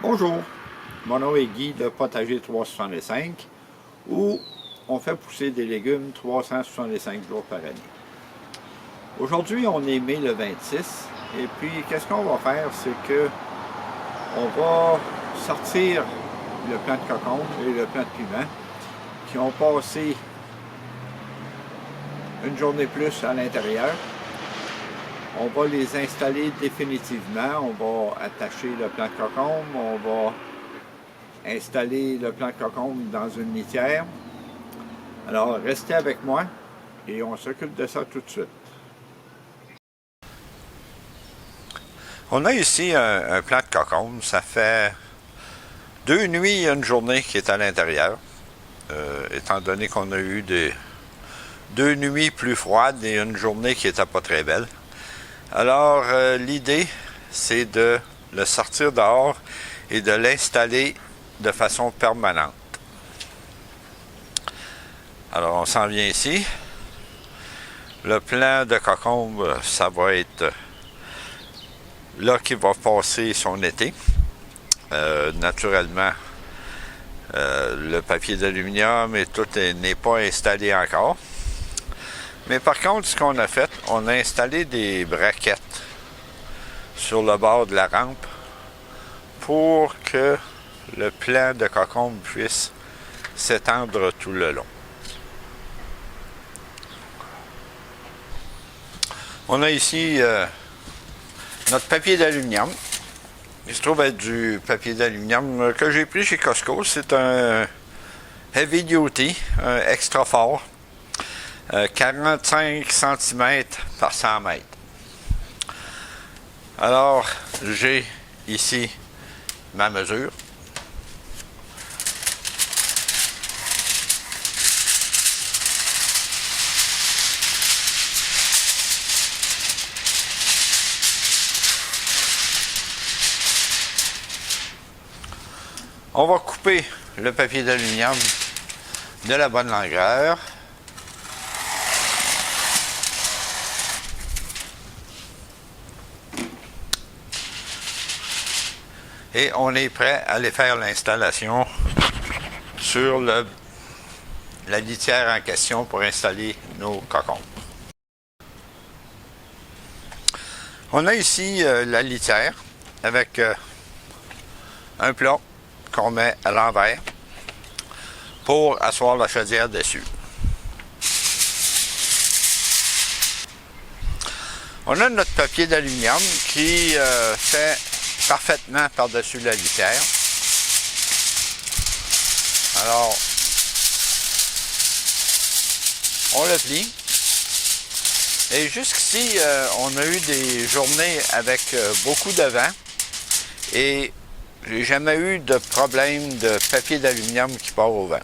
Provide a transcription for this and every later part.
Bonjour, mon nom est Guy de Potager 365 où on fait pousser des légumes 365 jours par année. Aujourd'hui, on est mai le 26 et puis qu'est-ce qu'on va faire, c'est que on va sortir le plant de cocombe et le plant de piment qui ont passé une journée plus à l'intérieur. On va les installer définitivement. On va attacher le plant de cocombe. On va installer le plant de cocombe dans une litière. Alors, restez avec moi et on s'occupe de ça tout de suite. On a ici un plant de cocombe. Ça fait 2 nuits et 1 journée qui est à l'intérieur. Étant donné qu'on a eu 2 nuits plus froides et 1 journée qui n'était pas très belle. Alors, l'idée, c'est de le sortir dehors et de l'installer de façon permanente. Alors, on s'en vient ici. Le plant de cocombe, ça va être là qu'il va passer son été. Naturellement, le papier d'aluminium et tout n'est pas installé encore. Mais par contre, ce qu'on a fait, on a installé des braquettes sur le bord de la rampe pour que le plant de cocombe puisse s'étendre tout le long. On a ici notre papier d'aluminium. Il se trouve être du papier d'aluminium que j'ai pris chez Costco. C'est un heavy duty, un extra fort. 45 cm par 100 mètres. Alors, j'ai ici ma mesure. On va couper le papier d'aluminium de la bonne longueur. Et on est prêt à aller faire l'installation sur la litière en question pour installer nos cocombes. On a ici la litière avec un plat qu'on met à l'envers pour asseoir la chaudière dessus. On a notre papier d'aluminium qui fait parfaitement par-dessus la litière. Alors, on le plie. Et jusqu'ici, on a eu des journées avec beaucoup de vent et j'ai jamais eu de problème de papier d'aluminium qui part au vent.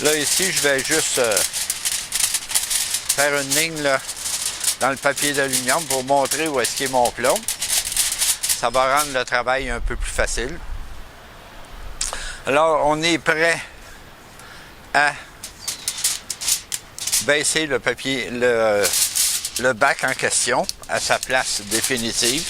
Là, ici, je vais juste faire une ligne là, dans le papier d'aluminium pour montrer où est-ce qu'est mon plat. Ça va rendre le travail un peu plus facile. Alors, on est prêt à baisser le papier, le bac en question à sa place définitive.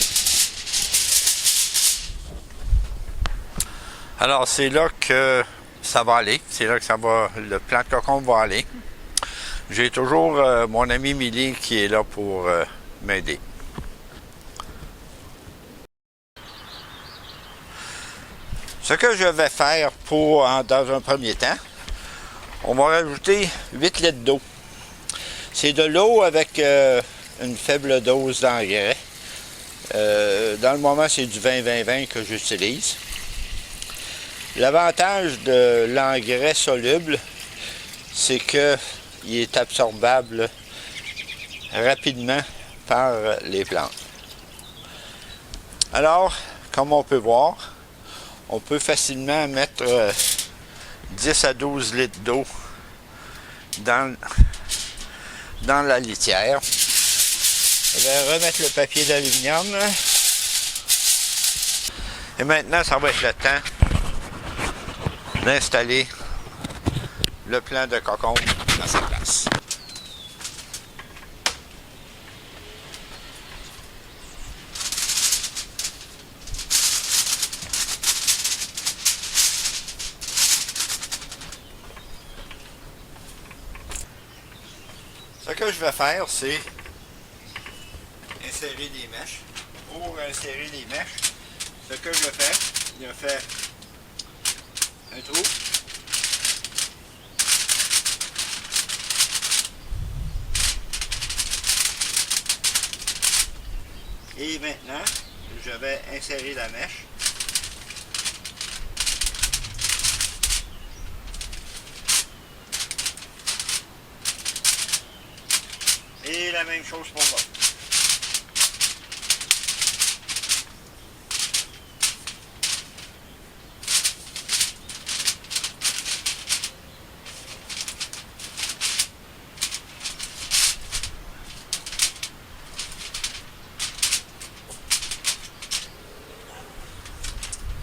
Alors, c'est là que ça va aller. C'est là que le plant de cocombe va aller. J'ai toujours mon ami Milly qui est là pour m'aider. Ce que je vais faire dans un premier temps, on va rajouter 8 litres d'eau. C'est de l'eau avec une faible dose d'engrais. Dans le moment, c'est du 20-20-20 que j'utilise. L'avantage de l'engrais soluble, c'est qu'il est absorbable rapidement par les plantes. Alors, comme on peut voir, on peut facilement mettre 10 à 12 litres d'eau dans la litière. Je vais remettre le papier d'aluminium. Et maintenant, ça va être le temps d'installer le plant de cocombe à sa place. que je vais faire, c'est insérer les mèches. Pour insérer les mèches, ce que je fais, je fais un trou. Et maintenant, je vais insérer la mèche. Et la même chose pour l'autre.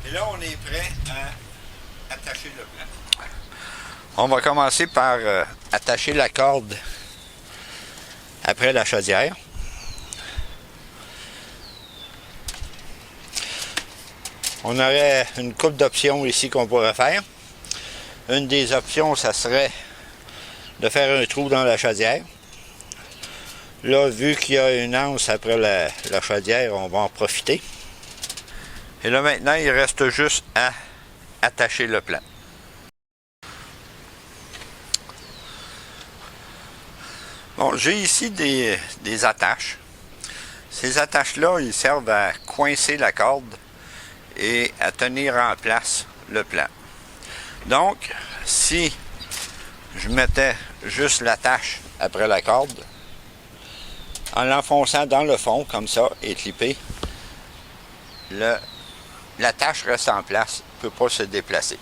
Et là, on est prêt à attacher le plan. On va commencer par attacher la corde après la chaudière. On aurait une couple d'options ici qu'on pourrait faire. Une des options, ça serait de faire un trou dans la chaudière. Là, vu qu'il y a une anse après la chaudière, on va en profiter. Et là, maintenant, il reste juste à attacher le plan. Bon, j'ai ici des attaches. Ces attaches-là, ils servent à coincer la corde et à tenir en place le plan. Donc, si je mettais juste l'attache après la corde, en l'enfonçant dans le fond, comme ça, et clipper, l'attache reste en place, ne peut pas se déplacer.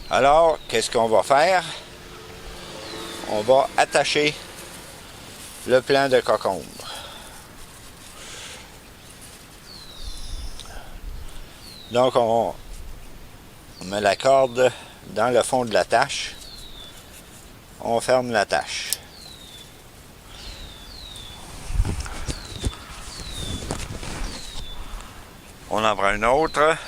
Alors, qu'est-ce qu'on va faire? On va attacher le plan de cocombe. Donc, on met la corde dans le fond de l'attache. On ferme l'attache. On en prend une autre.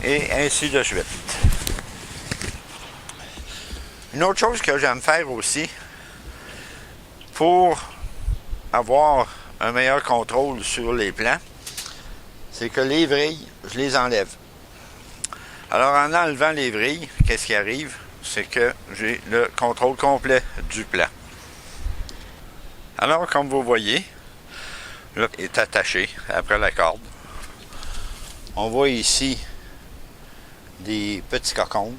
Et ainsi de suite. Une autre chose que j'aime faire aussi, pour avoir un meilleur contrôle sur les plans, c'est que les vrilles, je les enlève. Alors en enlevant les vrilles, qu'est-ce qui arrive? C'est que j'ai le contrôle complet du plan. Alors comme vous voyez, là, il est attaché après la corde. On voit ici des petits cocombes.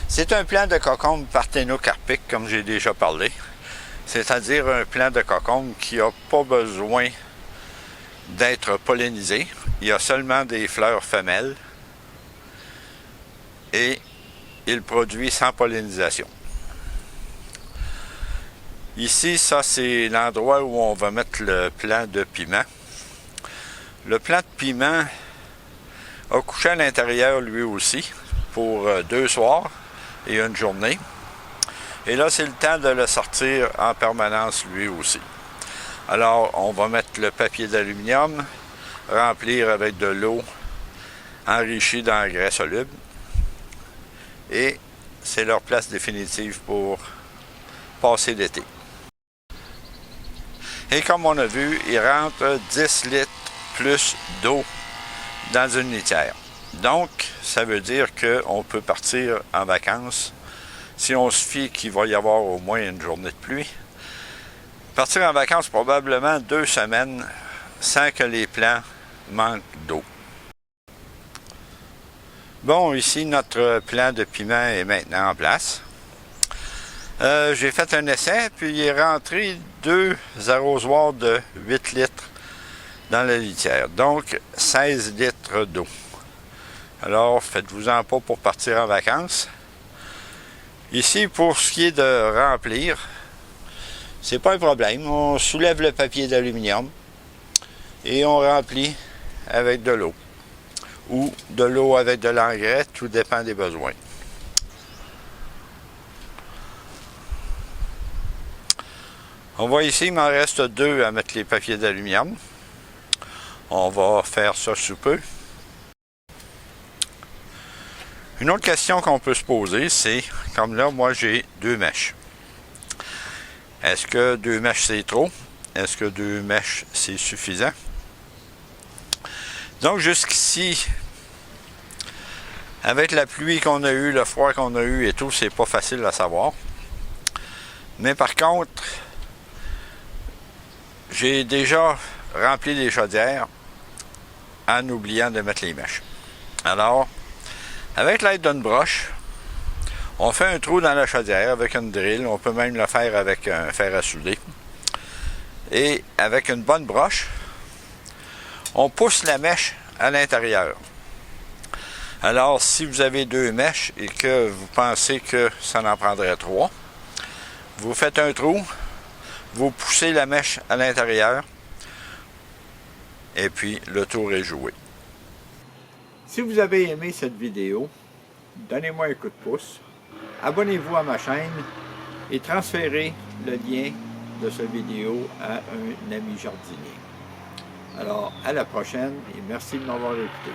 C'est un plan de cocombe parthénocarpique, comme j'ai déjà parlé. C'est-à-dire un plan de cocombe qui n'a pas besoin d'être pollinisé. Il y a seulement des fleurs femelles et il produit sans pollinisation. Ici, ça c'est l'endroit où on va mettre le plant de piment. Le plant de piment a couché à l'intérieur lui aussi pour 2 soirs et une journée. Et là, c'est le temps de le sortir en permanence lui aussi. Alors, on va mettre le papier d'aluminium, remplir avec de l'eau enrichie d'engrais solubles. Et c'est leur place définitive pour passer l'été. Et comme on a vu, il rentre 10 litres plus d'eau dans une litière. Donc, ça veut dire qu'on peut partir en vacances, si on se fie qu'il va y avoir au moins une journée de pluie. Partir en vacances probablement 2 semaines sans que les plants manquent d'eau. Bon, ici, notre plant de piment est maintenant en place. J'ai fait un essai, puis il est rentré 2 arrosoirs de 8 litres dans la litière. Donc, 16 litres d'eau. Alors, faites-vous-en pas pour partir en vacances. Ici, pour ce qui est de remplir, c'est pas un problème. On soulève le papier d'aluminium et on remplit avec de l'eau. Ou de l'eau avec de l'engrais, tout dépend des besoins. On voit ici, il m'en reste 2 à mettre les papiers d'aluminium. On va faire ça sous peu. Une autre question qu'on peut se poser, c'est, comme là, moi j'ai 2 mèches. Est-ce que 2 mèches c'est trop? Est-ce que 2 mèches c'est suffisant? Donc jusqu'ici, avec la pluie qu'on a eue, le froid qu'on a eu et tout, c'est pas facile à savoir. Mais par contre, j'ai déjà rempli les chaudières en oubliant de mettre les mèches. Alors, avec l'aide d'une broche, on fait un trou dans la chaudière avec une drill. On peut même le faire avec un fer à souder. Et avec une bonne broche, on pousse la mèche à l'intérieur. Alors, si vous avez 2 mèches et que vous pensez que ça en prendrait 3, vous faites un trou, vous poussez la mèche à l'intérieur, et puis le tour est joué. Si vous avez aimé cette vidéo, donnez-moi un coup de pouce, abonnez-vous à ma chaîne et transférez le lien de cette vidéo à un ami jardinier. Alors, à la prochaine et merci de m'avoir écouté.